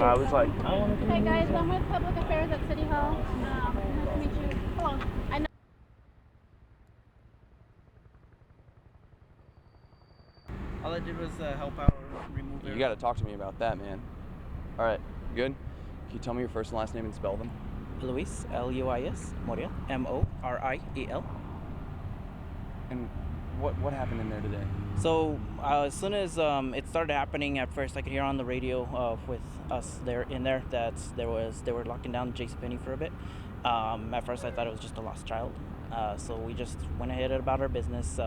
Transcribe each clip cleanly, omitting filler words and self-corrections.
I was like, I want to do Hey guys, I'm with Public Affairs at City Hall. Nice to meet you. Hello. I know. All I did was help out, remove You got to talk to me about that, man. All right, good? Can you tell me your first and last name and spell them? Luis, Luis, Moriel, Moriel. And what happened in there today? So as soon as it started happening, at first I could hear on the radio with us there that they were locking down JCPenney for a bit. At first I thought it was just a lost child. So we just went ahead about our business,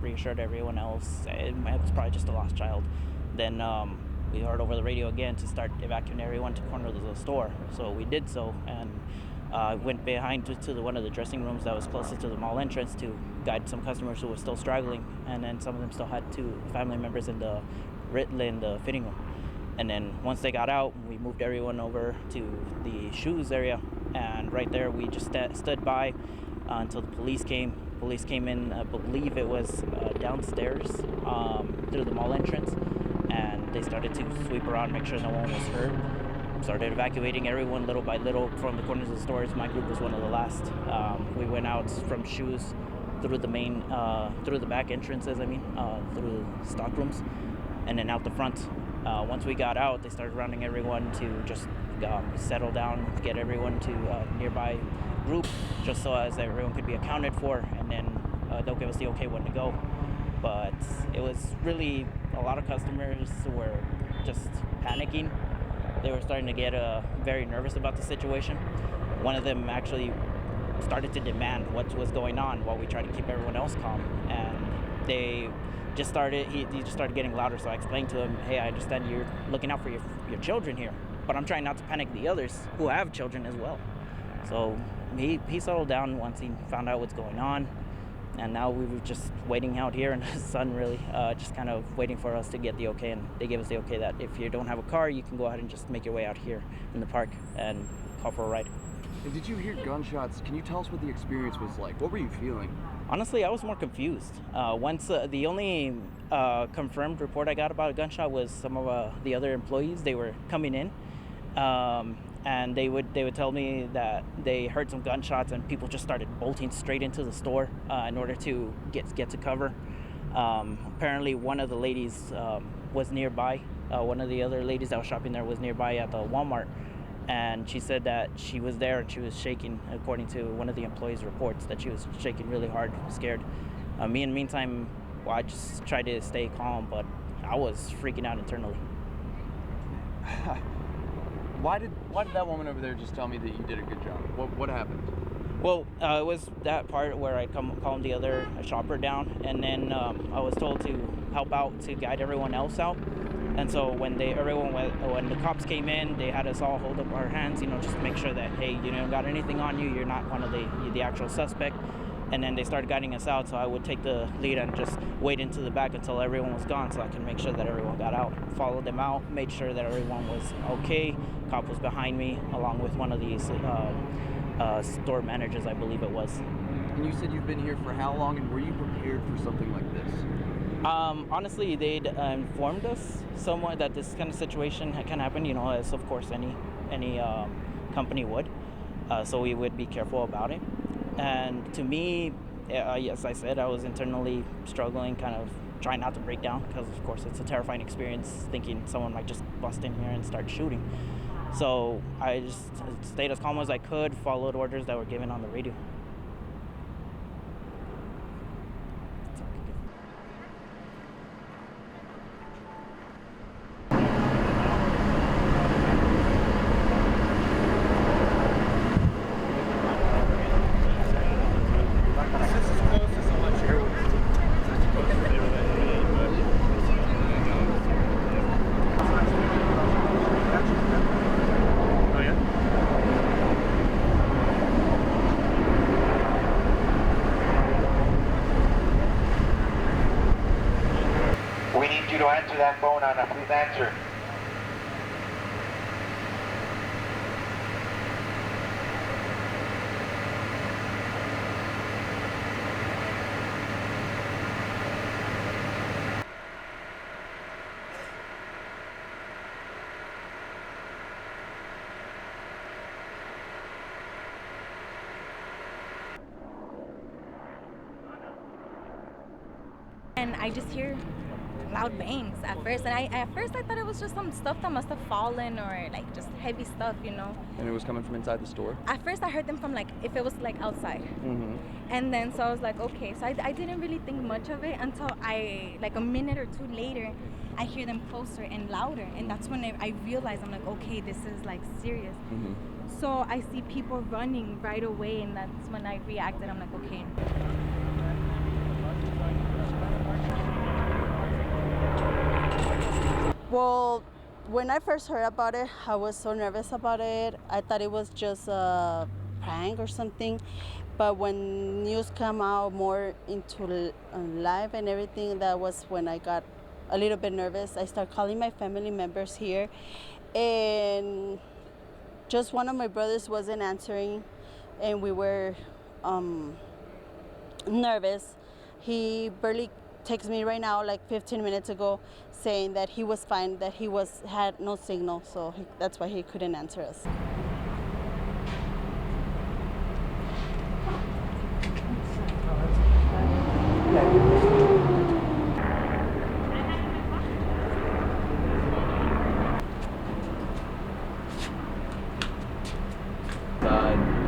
reassured everyone else it was probably just a lost child. Then we heard over the radio again to start evacuating everyone to corner of the store. So we did so, and went behind to one of the dressing rooms that was closest to the mall entrance to guide some customers who were still struggling, and then some of them still had two family members in the fitting room. And then once they got out, we moved everyone over to the shoes area, and right there we just stood by until the police came. Police came in, I believe it was downstairs through the mall entrance, and they started to sweep around, make sure no one was hurt. Started evacuating everyone little by little from the corners of the stores. My group was one of the last. We went out from shoes through the main, through the back entrances, through the stock rooms, and then out the front. Once we got out, they started rounding everyone to just settle down, get everyone to nearby group, just so as everyone could be accounted for, and then they'll give us the okay when to go. But it was really, a lot of customers were just panicking. They were starting to get very nervous about the situation. One of them actually started to demand what was going on while we tried to keep everyone else calm. And he just started getting louder, so I explained to him, hey, I understand you're looking out for your children here, but I'm trying not to panic the others who have children as well. So he settled down once he found out what's going on. And now we were just waiting out here in the sun, really, just kind of waiting for us to get the okay. And they gave us the okay that if you don't have a car, you can go ahead and just make your way out here in the park and call for a ride. And did you hear gunshots? Can you tell us what the experience was like? What were you feeling? Honestly, I was more confused. Once the only confirmed report I got about a gunshot was some of the other employees. They were coming in. And they would tell me that they heard some gunshots and people just started bolting straight into the store in order to get to cover. Apparently, one of the ladies was nearby. One of the other ladies that was shopping there was nearby at the Walmart, and she said that she was there and she was shaking, according to one of the employees' reports, that she was shaking really hard, scared. Me, in the meantime, I just tried to stay calm, but I was freaking out internally. Why did that woman over there just tell me that you did a good job? What happened? Well, it was that part where I calmed the other shopper down, and then I was told to help out to guide everyone else out. And so when the cops came in, they had us all hold up our hands, just to make sure that, hey, you don't got anything on you, you're not one of the actual suspect. And then they started guiding us out, so I would take the lead and just wait into the back until everyone was gone, so I could make sure that everyone got out. Followed them out, made sure that everyone was okay. Cop was behind me, along with one of these store managers, I believe it was. And you said you've been here for how long, and were you prepared for something like this? Honestly, they'd informed us somewhat that this kind of situation can happen, as of course any company would. So we would be careful about it. And to me, yes, I said I was internally struggling, kind of trying not to break down, because of course it's a terrifying experience thinking someone might just bust in here and start shooting. So I just stayed as calm as I could, followed orders that were given on the radio. We need you to answer that phone, Anna. Please answer. and I just hear loud bangs at first. And at first I thought it was just some stuff that must have fallen or like just heavy stuff, you know. And it was coming from inside the store? At first I heard them from like, if it was like outside. Mm-hmm. And then so I was like, okay. So I didn't really think much of it until like a minute or two later, I hear them closer and louder. And that's when I realized, I'm like, okay, this is like serious. Mm-hmm. So I see people running right away, and that's when I reacted. I'm like, okay. Well, when I first heard about it, I was so nervous about it. I thought it was just a prank or something. But when news come out more into live and everything, that was when I got a little bit nervous. I started calling my family members here, and just one of my brothers wasn't answering, and we were nervous. He barely texted me right now, like 15 minutes ago, saying that he was fine, that he had no signal, so that's why he couldn't answer us.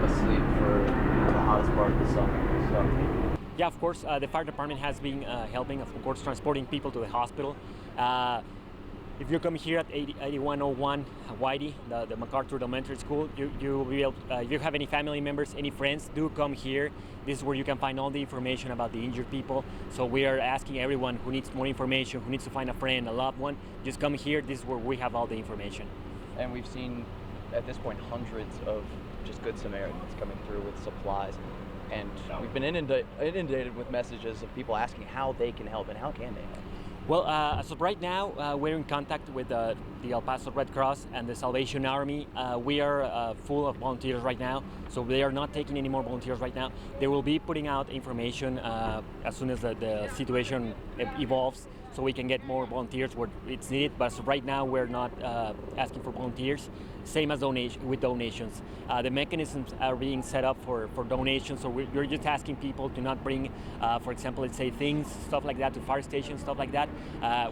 Asleep for the hottest part of the summer. So. Yeah, of course, the fire department has been helping, of course, transporting people to the hospital. If you come here at 8101 Whitey, the MacArthur Elementary School, you will be able, if you have any family members, any friends, do come here. This is where you can find all the information about the injured people. So we are asking everyone who needs more information, who needs to find a friend, a loved one, just come here. This is where we have all the information. And we've seen, at this point, hundreds of just Good Samaritans coming through with supplies. And we've been inundated with messages of people asking how they can help and how can they help. Well, as of right now, we're in contact with the El Paso Red Cross and the Salvation Army. We are full of volunteers right now, so they are not taking any more volunteers right now. They will be putting out information as soon as the situation evolves, so we can get more volunteers where it's needed. But as of right now, we're not asking for volunteers. Same as with donations. The mechanisms are being set up for donations, so we're just asking people to not bring, for example, let's say things, stuff like that, to fire stations, stuff like that.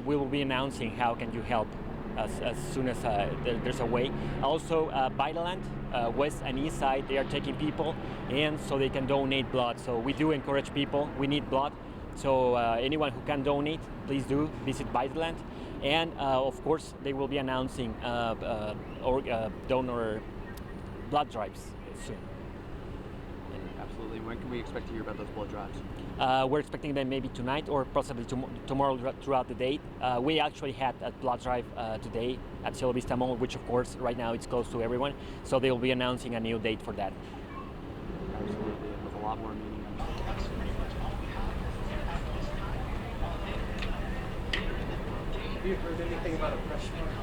We will be announcing how can you help as soon as there's a way. Also, Vitaland, west and east side, they are taking people in so they can donate blood. So we do encourage people, we need blood. So anyone who can donate, please do visit Vitaland. And of course, they will be announcing donor blood drives soon. Absolutely. When can we expect to hear about those blood drives? We're expecting them maybe tonight or possibly tomorrow throughout the day. We actually had a blood drive today at Cielo Vista Mall, which of course right now it's closed to everyone. So they will be announcing a new date for that. Absolutely, and with a lot more meaning. Have you heard anything about a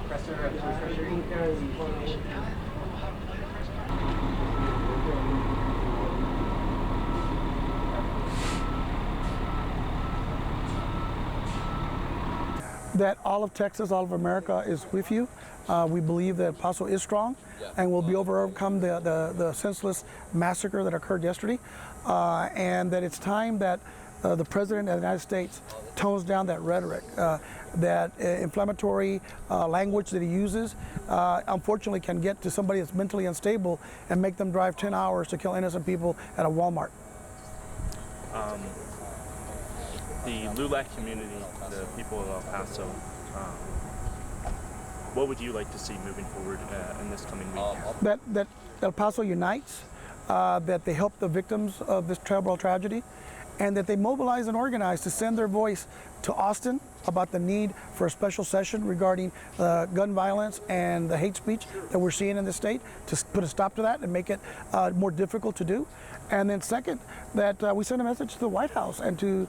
presser at That all of Texas, all of America is with you. We believe that Paso is strong and will be overcome the senseless massacre that occurred yesterday, and that it's time that the President of the United States tones down that rhetoric, that inflammatory language that he uses, unfortunately can get to somebody that's mentally unstable and make them drive 10 hours to kill innocent people at a Walmart. The LULAC community, the people of El Paso, what would you like to see moving forward in this coming week? That El Paso unites, that they help the victims of this terrible tragedy, and that they mobilize and organize to send their voice to Austin about the need for a special session regarding gun violence and the hate speech that we're seeing in the state, to put a stop to that and make it more difficult to do. And then second, that we send a message to the White House and to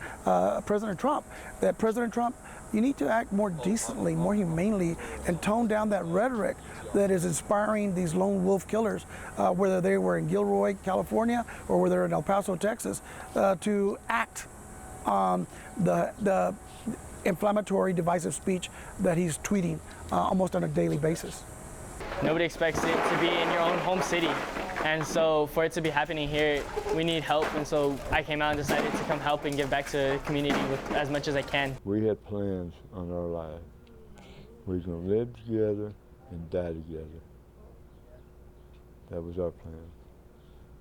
President Trump, that President Trump, you need to act more decently, more humanely, and tone down that rhetoric that is inspiring these lone wolf killers, whether they were in Gilroy, California, or whether they're in El Paso, Texas, to act on the inflammatory, divisive speech that he's tweeting almost on a daily basis. Nobody expects it to be in your own home city. And so for it to be happening here, we need help. And so I came out and decided to come help and give back to the community with as much as I can. We had plans on our life. We was going to live together and die together. That was our plan.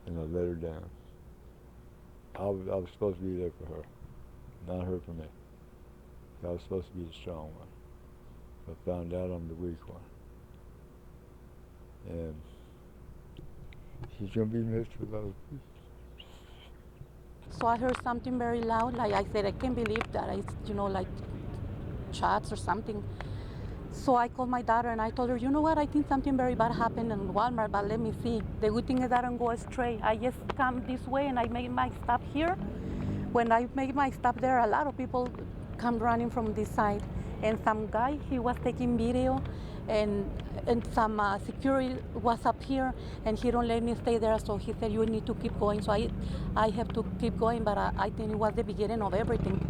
And I let her down. I was supposed to be there for her, not her for me. I was supposed to be the strong one. But found out I'm the weak one. And she's going to be missed with other people. So I heard something very loud, like I said, I can't believe that. Like shots or something. So I called my daughter and I told her, you know what, I think something very bad happened in Walmart, but let me see. The good thing is I don't go straight. I just come this way and I make my stop here. When I make my stop there, a lot of people come running from this side. And some guy, he was taking video and some security was up here and he don't let me stay there. So he said, you need to keep going. So I have to keep going, but I think it was the beginning of everything.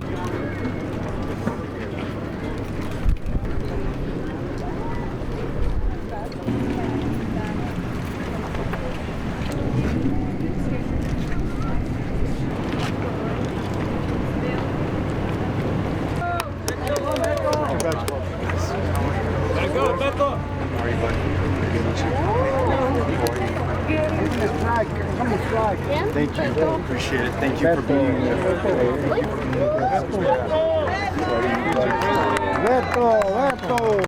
Thank you. Appreciate it. Thank you for being here. Let's go.